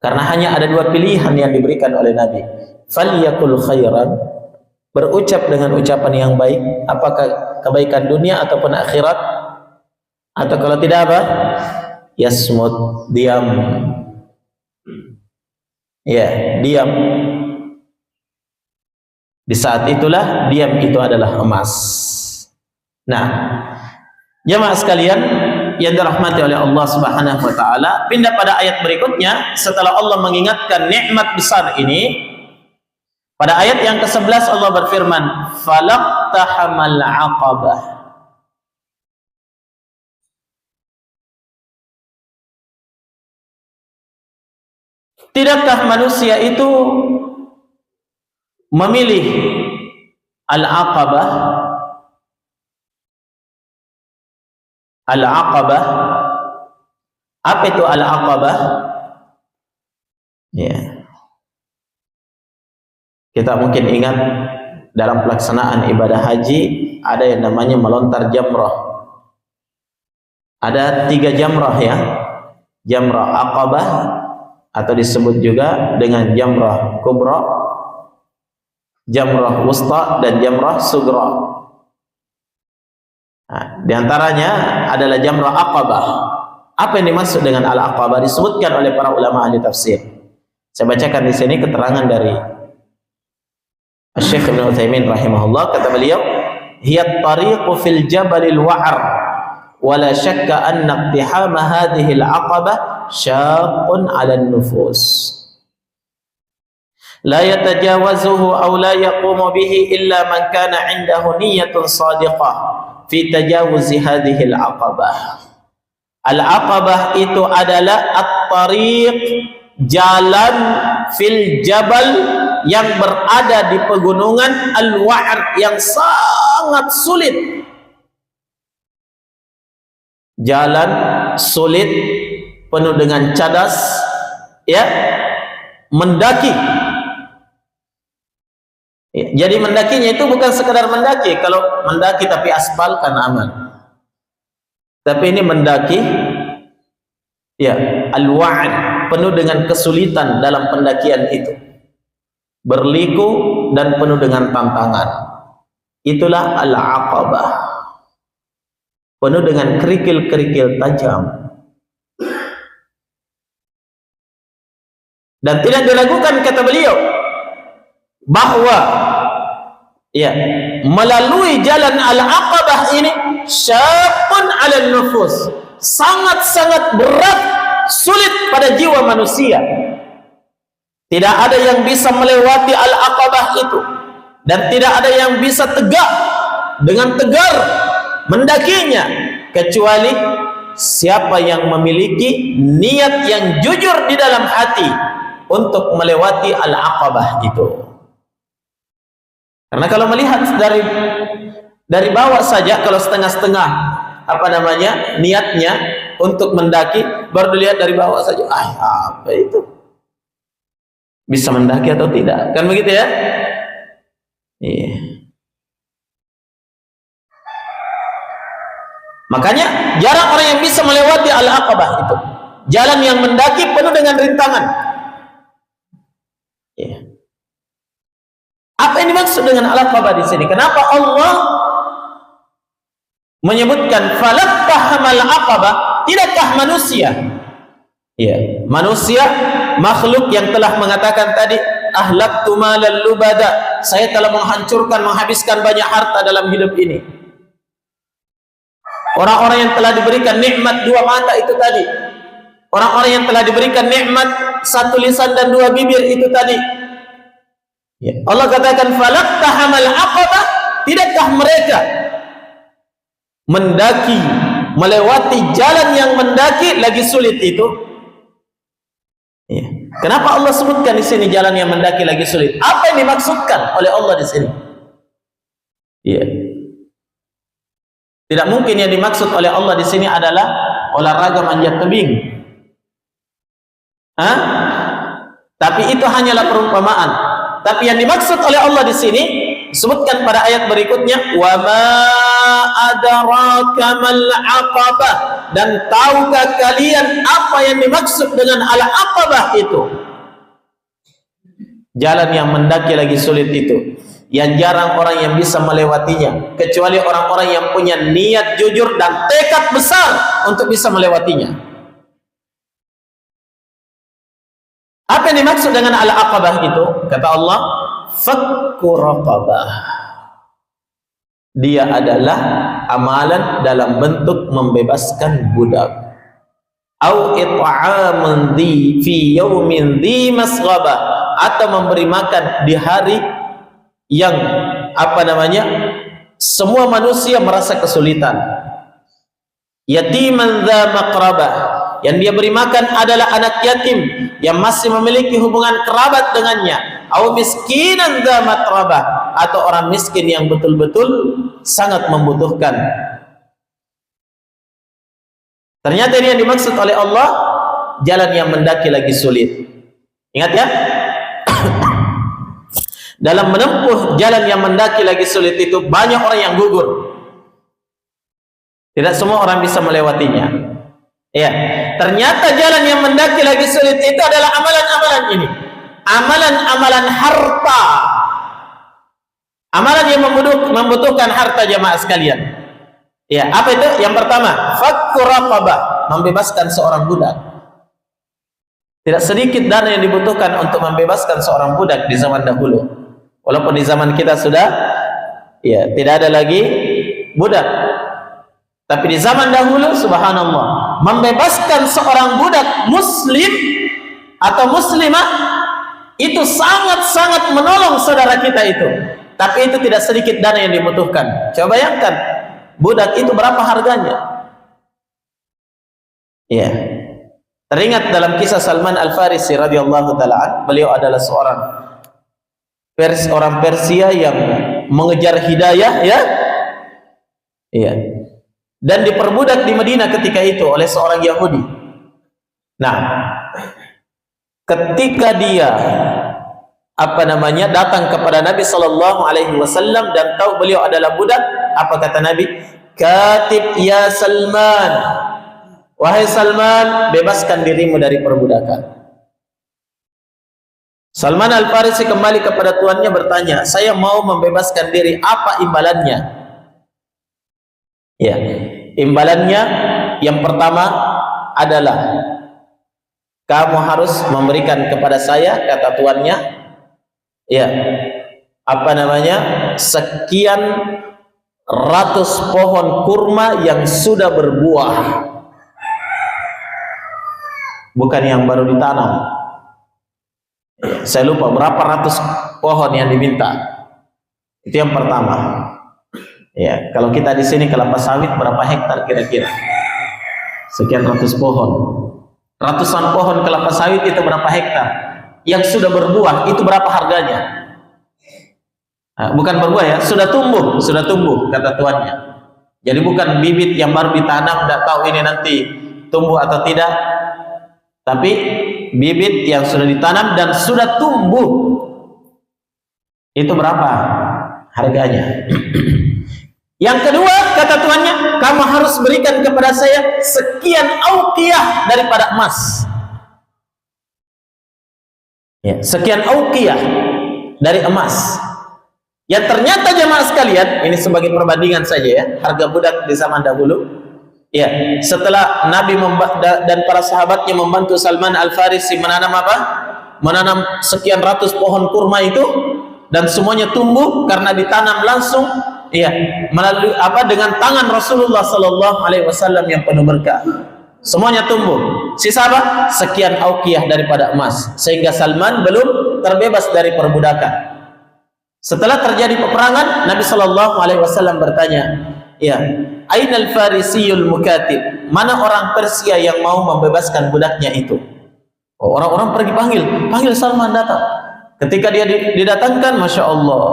Karena hanya ada dua pilihan yang diberikan oleh Nabi. Falyakul khairan, berucap dengan ucapan yang baik, apakah kebaikan dunia ataupun akhirat, atau kalau tidak apa? Yasmut, diam. Ya, diam. Di saat itulah diam itu adalah emas. Nah, jemaah sekalian yang dirahmati oleh Allah Subhanahu wa taala, pindah pada ayat berikutnya. Setelah Allah mengingatkan nikmat besar ini, pada ayat yang ke-11 Allah berfirman, falaqtahamal aqabah. Tidakkah manusia itu memilih al-aqabah? Al-aqabah, apa itu al-aqabah? Ya, kita mungkin ingat dalam pelaksanaan ibadah haji ada yang namanya melontar jamrah. Ada 3 jamrah ya, jamrah aqabah atau disebut juga dengan jamrah kubra, jamrah wusta, dan jamrah sugra. Nah, di antaranya adalah jamrah aqabah. Apa yang dimaksud dengan al-aqabah? Disebutkan oleh para ulama ahli tafsir. Saya bacakan di sini keterangan dari Syekh Ibnu Utsaimin rahimahullah. Kata beliau, hiya at-tariqu fil jabalil wa'r wa la syakka anna iqtihama hadhihi al-aqabah syaqqun 'ala an-nufus. La yatajawazuhu aw la yaqumu bihi illa man kana 'indahu niyyatun shadiqah fi tajawuzi hadhihi al-aqabah. Al-aqabah itu adalah at-tariq, jalan fil jabal yang berada di pegunungan, al-wa'r yang sangat sulit. Jalan sulit penuh dengan cadas, ya, mendaki. Jadi mendakinya itu bukan sekedar mendaki. Kalau mendaki tapi aspal kan aman. Tapi ini mendaki, ya, al-wa'r, penuh dengan kesulitan dalam pendakian itu. Berliku dan penuh dengan tantangan. Itulah al-aqabah. Penuh dengan kerikil-kerikil tajam. Dan tidak diragukan, kata beliau, bahwa ya, melalui jalan al-aqabah ini syaqqun 'ala nufus, sangat-sangat berat, sulit pada jiwa manusia. Tidak ada yang bisa melewati al-aqabah itu, dan tidak ada yang bisa tegak dengan tegar mendakinya kecuali siapa yang memiliki niat yang jujur di dalam hati untuk melewati al-aqabah itu. Karena kalau melihat dari bawah saja, kalau setengah-setengah apa namanya niatnya untuk mendaki, baru dilihat dari bawah saja, apa itu? Bisa mendaki atau tidak? Kan begitu ya? Iya. Makanya jarang orang yang bisa melewati al-aqabah itu. Jalan yang mendaki penuh dengan rintangan. Apa yang dimaksud dengan al-aqabah di sini? Kenapa Allah menyebutkan falaqtahamal aqabah? Tidakkah manusia? Ya, manusia makhluk yang telah mengatakan tadi ahlaktu malal lubada, saya telah menghabiskan banyak harta dalam hidup ini. Orang-orang yang telah diberikan nikmat dua mata itu tadi, orang-orang yang telah diberikan nikmat satu lisan dan dua bibir itu tadi. Ya. Allah katakan falaqtahamal aqabah, tidakkah mereka mendaki, melewati jalan yang mendaki lagi sulit itu? Ya. Kenapa Allah sebutkan di sini jalan yang mendaki lagi sulit? Apa yang dimaksudkan oleh Allah di sini? Ya. Tidak mungkin yang dimaksud oleh Allah di sini adalah olahraga manjat tebing. Tapi itu hanyalah perumpamaan. Tapi yang dimaksud oleh Allah di sini disebutkan pada ayat berikutnya, wa ma adraka mal aqabah, dan tahukah kalian apa yang dimaksud dengan al-aqabah itu? Jalan yang mendaki lagi sulit itu, yang jarang orang yang bisa melewatinya, kecuali orang-orang yang punya niat jujur dan tekad besar untuk bisa melewatinya. Apa yang dimaksud dengan al-aqabah itu? Kata Allah, fakku raqabah. Dia adalah amalan dalam bentuk membebaskan budak. Au it'amun dhi fi yaumin dhi masghabah, atau memberi makan di hari yang semua manusia merasa kesulitan. Yatiman dza maqrabah, yang dia beri makan adalah anak yatim yang masih memiliki hubungan kerabat dengannya. Au miskinan dza matrabah, atau orang miskin yang betul-betul sangat membutuhkan. Ternyata ini yang dimaksud oleh Allah, jalan yang mendaki lagi sulit. Ingat ya, dalam menempuh jalan yang mendaki lagi sulit itu banyak orang yang gugur. Tidak semua orang bisa melewatinya. Ya, ternyata jalan yang mendaki lagi sulit itu adalah amalan-amalan ini. Amalan-amalan harta. Amalan yang membutuhkan harta jamaah sekalian. Ya, apa itu? Yang pertama, fakku raqabah, membebaskan seorang budak. Tidak sedikit dana yang dibutuhkan untuk membebaskan seorang budak di zaman dahulu. Walaupun di zaman kita sudah tidak ada lagi budak. Tapi di zaman dahulu, subhanallah, membebaskan seorang budak muslim atau muslimah itu sangat-sangat menolong saudara kita itu. Tapi itu tidak sedikit dana yang dibutuhkan. Coba bayangkan, budak itu berapa harganya? Ya. Teringat dalam kisah Salman Al-Farisi radhiyallahu taala, beliau adalah seorang orang Persia yang mengejar hidayah, ya. Iya. Dan diperbudak di Madinah ketika itu oleh seorang Yahudi. Nah, ketika dia datang kepada Nabi sallallahu alaihi wasallam dan tahu beliau adalah budak, apa kata Nabi? Katib ya Salman, wahai Salman, bebaskan dirimu dari perbudakan. Salman Al-Farisi kembali kepada tuannya bertanya, saya mau membebaskan diri, apa imbalannya? Ya, imbalannya yang pertama adalah kamu harus memberikan kepada saya, kata tuannya, sekian ratus pohon kurma yang sudah berbuah, bukan yang baru ditanam. Saya lupa berapa ratus pohon yang diminta. Itu yang pertama. Ya, kalau kita di sini kelapa sawit berapa hektar kira-kira? Sekian ratus pohon. Ratusan pohon kelapa sawit itu berapa hektar? Yang sudah berbuah itu berapa harganya? Bukan berbuah ya, sudah tumbuh kata tuannya. Jadi bukan bibit yang baru ditanam, tidak tahu ini nanti tumbuh atau tidak. Tapi bibit yang sudah ditanam dan sudah tumbuh. Itu berapa harganya? Yang kedua, kata tuannya, kamu harus berikan kepada saya sekian auqiyah daripada emas. Ya, sekian auqiyah dari emas. Yang ternyata jemaah sekalian, ini sebagai perbandingan saja ya, harga budak di zaman dahulu. Ya, setelah Nabi dan para sahabatnya membantu Salman Al-Farisi menanam apa? Menanam sekian ratus pohon kurma itu, dan semuanya tumbuh karena ditanam langsung, ya, melalui apa? Dengan tangan Rasulullah Sallallahu Alaihi Wasallam yang penuh berkah. Semuanya tumbuh. Sisa apa? Sekian auqiyah daripada emas, sehingga Salman belum terbebas dari perbudakan. Setelah terjadi peperangan, Nabi Sallallahu Alaihi Wasallam bertanya, ya, Ainal Farisiyul Mukatib, mana orang Persia yang mau membebaskan budaknya itu? Oh, orang-orang pergi panggil Salman datang. Ketika dia didatangkan, Masya Allah,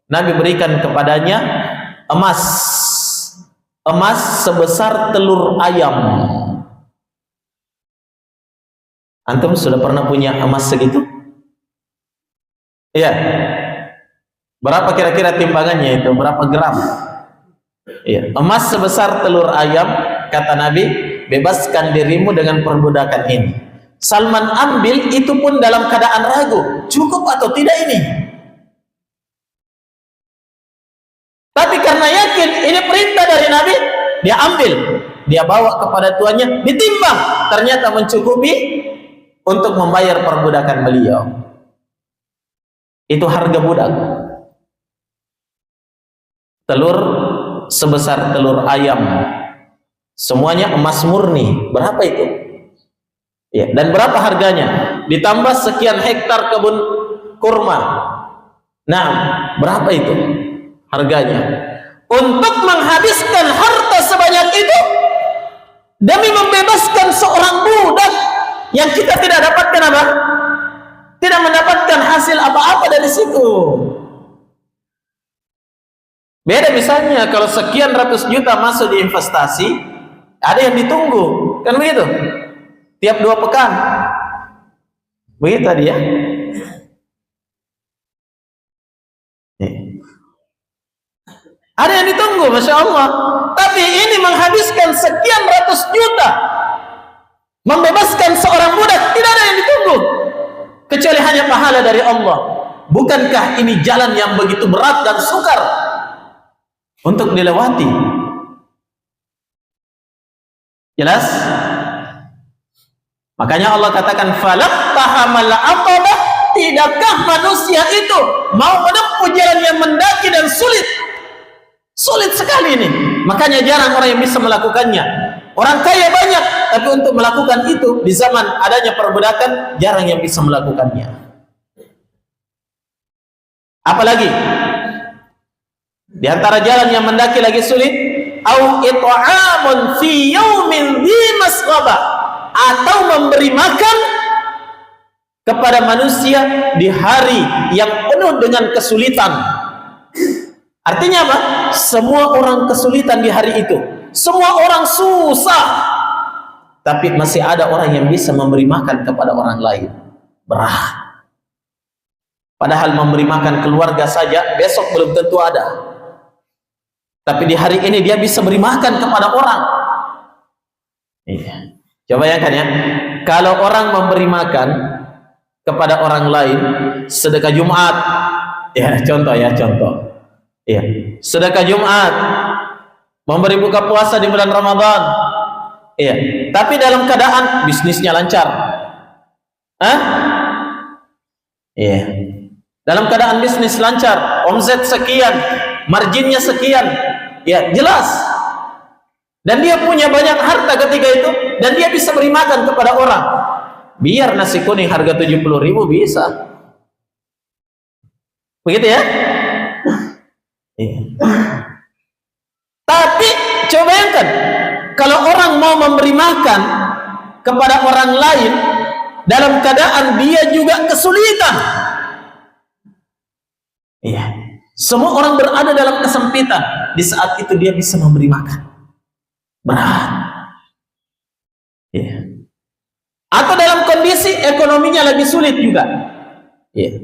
Nabi berikan kepadanya emas sebesar telur ayam. Antum sudah pernah punya emas segitu? Iya. Berapa kira-kira timbangannya itu? Berapa gram? Iya. Emas sebesar telur ayam, kata Nabi, bebaskan dirimu dengan perbudakan ini. Salman ambil itu pun dalam keadaan ragu, cukup atau tidak ini? Tapi karena yakin ini perintah dari Nabi, dia ambil, dia bawa kepada tuannya, ditimbang, ternyata mencukupi untuk membayar perbudakan beliau. Itu harga budak. Telur sebesar telur ayam, semuanya emas murni. Berapa itu? Ya, dan berapa harganya? Ditambah sekian hektar kebun kurma. Nah, berapa itu harganya? Untuk menghabiskan harta sebanyak itu demi membebaskan seorang budak yang kita tidak dapatkan apa? Tidak mendapatkan hasil apa-apa dari situ. Beda misalnya kalau sekian ratus juta masuk di investasi, ada yang ditunggu, kan begitu? Tiap 2 pekan, begitu tadi ya. Ada yang ditunggu, Masya Allah. Tapi ini menghabiskan sekian ratus juta, membebaskan seorang budak, tidak ada yang ditunggu, kecuali hanya pahala dari Allah. Bukankah ini jalan yang begitu berat dan sukar untuk dilewati? Jelas? Makanya Allah katakan falaqtahamal aqabah, tidakkah manusia itu mau menempuh jalan yang mendaki dan sulit? Sulit sekali ini. Makanya jarang orang yang bisa melakukannya. Orang kaya banyak, tapi untuk melakukan itu di zaman adanya perbudakan jarang yang bisa melakukannya. Apalagi di antara jalan yang mendaki lagi sulit, au it'amun fi yaumin dhi masghaba, atau memberi makan kepada manusia di hari yang penuh dengan kesulitan. Artinya apa? Semua orang kesulitan di hari itu, semua orang susah, tapi masih ada orang yang bisa memberi makan kepada orang lain. Berat. Padahal memberi makan keluarga saja besok belum tentu ada, tapi di hari ini dia bisa beri makan kepada orang. Iya. Coba bayangkan ya, kalau orang memberi makan kepada orang lain, sedekah Jumat, ya contoh ya, contoh. Ya, sedekah Jumat, memberi buka puasa di bulan Ramadan, ya, tapi dalam keadaan bisnisnya lancar, ya, dalam keadaan bisnis lancar, omset sekian, marginnya sekian, ya jelas, dan dia punya banyak harta ketika itu, dan dia bisa beri makan kepada orang. Biar nasi kuning harga 70.000 bisa, begitu ya. Tapi coba bayangkan, kalau orang mau memberi makan kepada orang lain dalam keadaan dia juga kesulitan, iya, semua orang berada dalam kesempitan, di saat itu dia bisa memberi makan. Berat, iya. Atau dalam kondisi ekonominya lagi sulit juga, iya,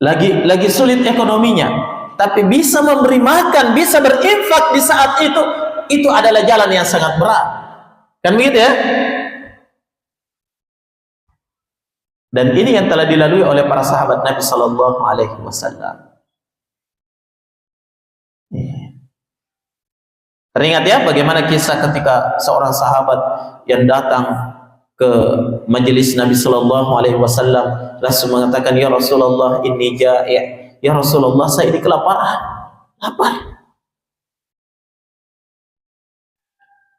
lagi sulit ekonominya, tapi bisa memberi makan, bisa berinfak di saat itu adalah jalan yang sangat berat, kan begitu ya? Dan ini yang telah dilalui oleh para sahabat Nabi Sallallahu Alaihi Wasallam. Teringat ya bagaimana kisah ketika seorang sahabat yang datang ke majelis Nabi Sallallahu Alaihi Wasallam, langsung mengatakan, ya Rasulullah, ini ja'i'. Ya Rasulullah, saya ini kelaparan, lapar.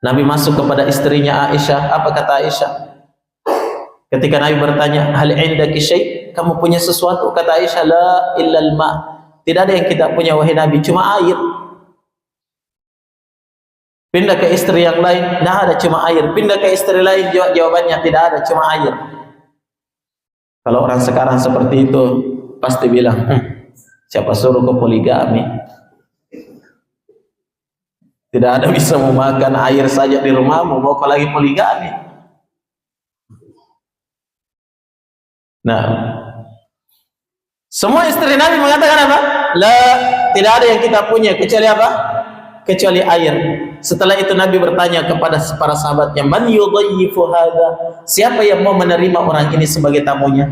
Nabi masuk kepada istrinya Aisyah. Apa kata Aisyah? Ketika Nabi bertanya, hal indaki syai', kamu punya sesuatu? Kata Aisyah, la illal ma'. Tidak ada yang kita punya wahai Nabi, cuma air. Pindah ke istri yang lain, tidak ada, cuma air. Pindah ke istri lain, jawabannya tidak ada, cuma air. Kalau orang sekarang seperti itu, pasti bilang, siapa suruh ke poligami? Tidak ada bisa memakan air saja di rumahmu, mau kau lagi poligami? Nah, semua istri Nabi mengatakan apa? La, tidak ada yang kita punya kecuali apa? Kecuali air. Setelah itu Nabi bertanya kepada para sahabatnya, man yudayyifu hadha? Siapa yang mau menerima orang ini sebagai tamunya?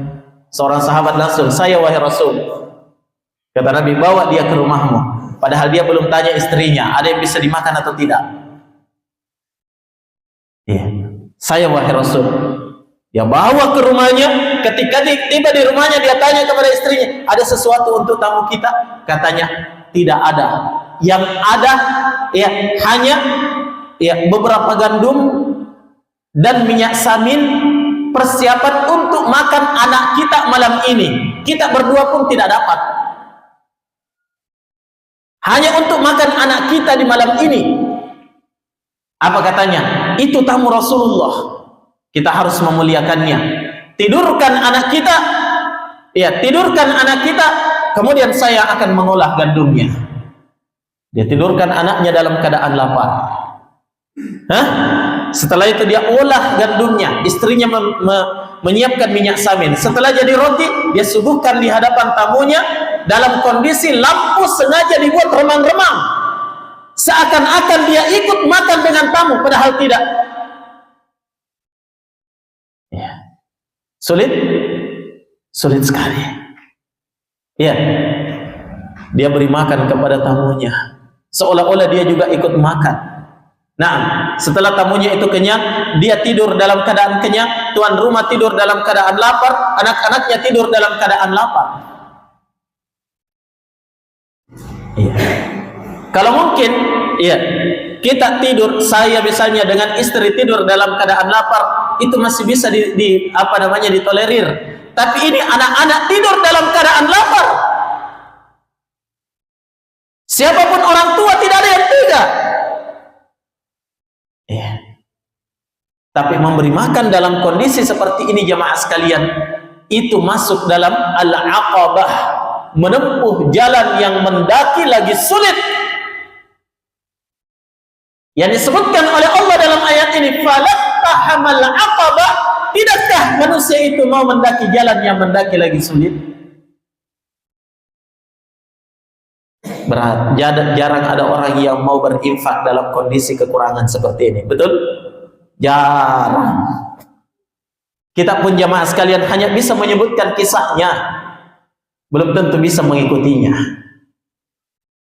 Seorang sahabat langsung, saya wahai Rasul. Kata Nabi, bawa dia ke rumahmu. Padahal dia belum tanya istrinya, ada yang bisa dimakan atau tidak? Iya, saya wahai Rasul. Dia bawa ke rumahnya. Ketika tiba di rumahnya, dia tanya kepada istrinya, ada sesuatu untuk tamu kita? Katanya, tidak ada. Yang ada ya hanya ya beberapa gandum dan minyak samin, persiapan untuk makan anak kita malam ini. Kita berdua pun tidak dapat. Hanya untuk makan anak kita di malam ini. Apa katanya? Itu tamu Rasulullah. Kita harus memuliakannya. Tidurkan anak kita. Ya, tidurkan anak kita. Kemudian saya akan mengolah gandumnya. Dia tidurkan anaknya dalam keadaan lapar. Setelah itu dia olah gandumnya. Istrinya menyiapkan minyak samin. Setelah jadi roti, dia suguhkan di hadapan tamunya dalam kondisi lampu sengaja dibuat remang-remang, seakan-akan dia ikut makan dengan tamu, padahal tidak. Ya. Sulit sekali. Ya, dia beri makan kepada tamunya, seolah-olah dia juga ikut makan. Nah, setelah tamunya itu kenyang, dia tidur dalam keadaan kenyang, tuan rumah tidur dalam keadaan lapar, anak-anaknya tidur dalam keadaan lapar. Iya. Kalau mungkin, iya, kita tidur, saya misalnya dengan istri tidur dalam keadaan lapar, itu masih bisa ditolerir. Tapi ini anak-anak tidur dalam keadaan lapar. Siapapun orang tua tidak ada yang tega. Iya. Tapi memberi makan dalam kondisi seperti ini jamaah sekalian, itu masuk dalam al-aqabah, menempuh jalan yang mendaki lagi sulit. Yang disebutkan oleh Allah dalam ayat ini, falaqtahamal aqabah, tidakkah manusia itu mau mendaki jalan yang mendaki lagi sulit? Berat. Jarang ada orang yang mau berinfak dalam kondisi kekurangan seperti ini. Betul? Jarang. Kita pun jamaah sekalian hanya bisa menyebutkan kisahnya, belum tentu bisa mengikutinya.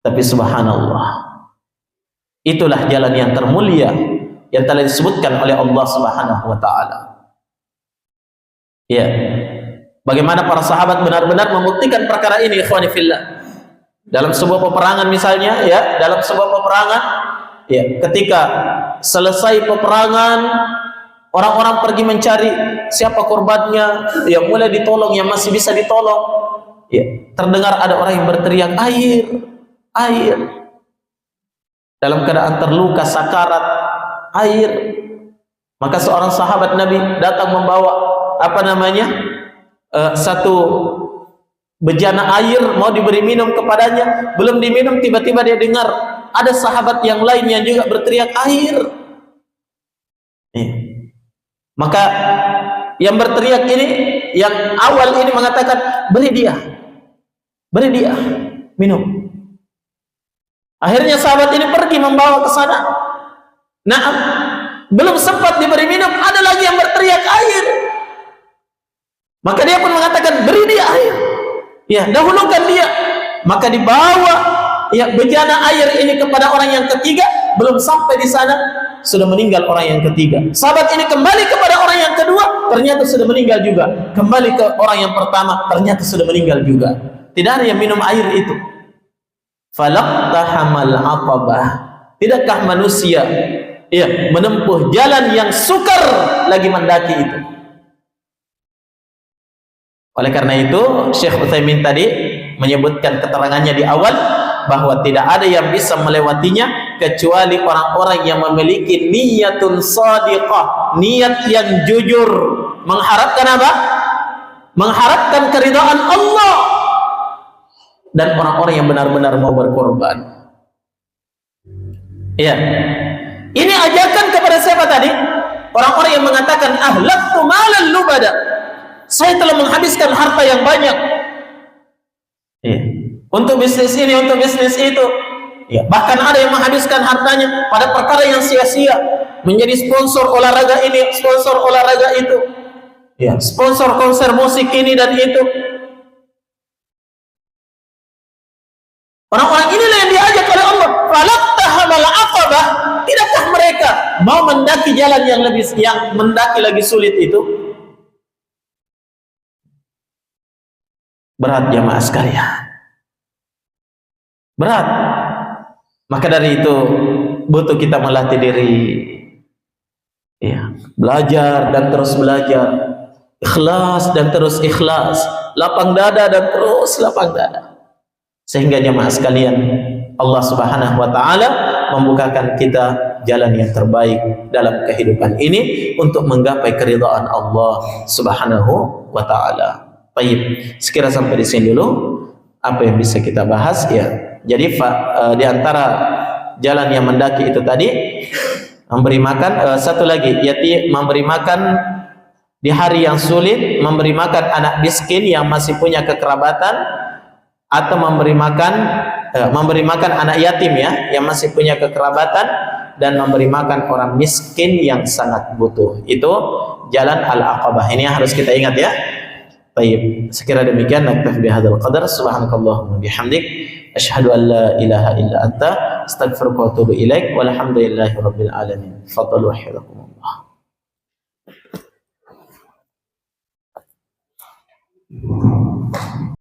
Tapi subhanallah, itulah jalan yang termulia yang telah disebutkan oleh Allah Subhanahu wa taala. Ya. Bagaimana para sahabat benar-benar membuktikan perkara ini, ikhwani fillah. Dalam sebuah peperangan misalnya, ya, dalam sebuah peperangan, ya, ketika selesai peperangan, orang-orang pergi mencari siapa korbannya, yang mulai ditolong, yang masih bisa ditolong. Ya, terdengar ada orang yang berteriak, air, air. Dalam keadaan terluka, sakarat, air. Maka seorang sahabat Nabi datang membawa satu bejana air, mau diberi minum kepadanya. Belum diminum, tiba-tiba dia dengar ada sahabat yang lain yang juga berteriak air. Maka yang berteriak ini, yang awal ini mengatakan, beri dia minum. Akhirnya sahabat ini pergi membawa ke sana. Nah, belum sempat diberi minum, ada lagi yang berteriak air. Maka dia pun mengatakan, beri dia air. Ya, dahulukan dia. Maka dibawa ya bejana air ini kepada orang yang ketiga, belum sampai di sana, sudah meninggal orang yang ketiga. Sahabat ini kembali kepada orang yang kedua, ternyata sudah meninggal juga. Kembali ke orang yang pertama, ternyata sudah meninggal juga. Tidak ada yang minum air itu. Falaqtahamal aqabah. Tidakkah manusia menempuh jalan yang sukar lagi mendaki itu? Oleh karena itu, Syekh Utsaimin tadi menyebutkan keterangannya di awal bahwa tidak ada yang bisa melewatinya kecuali orang-orang yang memiliki niyatun shadiqah, niat yang jujur, mengharapkan apa? Mengharapkan keridhaan Allah, dan orang-orang yang benar-benar mau berkorban. Ya, ini ajakan kepada siapa tadi? Orang-orang yang mengatakan ahlaktu malan lubada, saya telah menghabiskan harta yang banyak untuk bisnis ini, untuk bisnis itu. Bahkan ada yang menghabiskan hartanya pada perkara yang sia-sia, menjadi sponsor olahraga ini, sponsor olahraga itu, sponsor konser musik ini dan itu. Orang-orang inilah yang diajak oleh Allah. Falaqtahamal aqabah. Tidakkah mereka mau mendaki jalan yang mendaki lagi sulit itu? Berat jamaah sekalian, berat. Maka dari itu butuh kita melatih diri, belajar dan terus belajar, ikhlas dan terus ikhlas, lapang dada dan terus lapang dada, sehingga jamaah sekalian Allah Subhanahu wa taala membukakan kita jalan yang terbaik dalam kehidupan ini untuk menggapai keridhaan Allah Subhanahu wa taala. Baik, sekira sampai di sini dulu apa yang bisa kita bahas ya. Jadi di antara jalan yang mendaki itu tadi memberi makan, satu lagi yaitu memberi makan di hari yang sulit, memberi makan anak miskin yang masih punya kekerabatan, atau memberi makan anak yatim yang masih punya kekerabatan, dan memberi makan orang miskin yang sangat butuh. Itu jalan al-aqabah. Ini yang harus kita ingat ya. Baik, sekira demikian naktafi bihadzal qadar. Subhanakallahumma bihamdik asyhadu an la ilaha illa anta astaghfiruka wa atubu ilaik. Walhamdulillahirabbil alamin. Fadhalu wahidakum.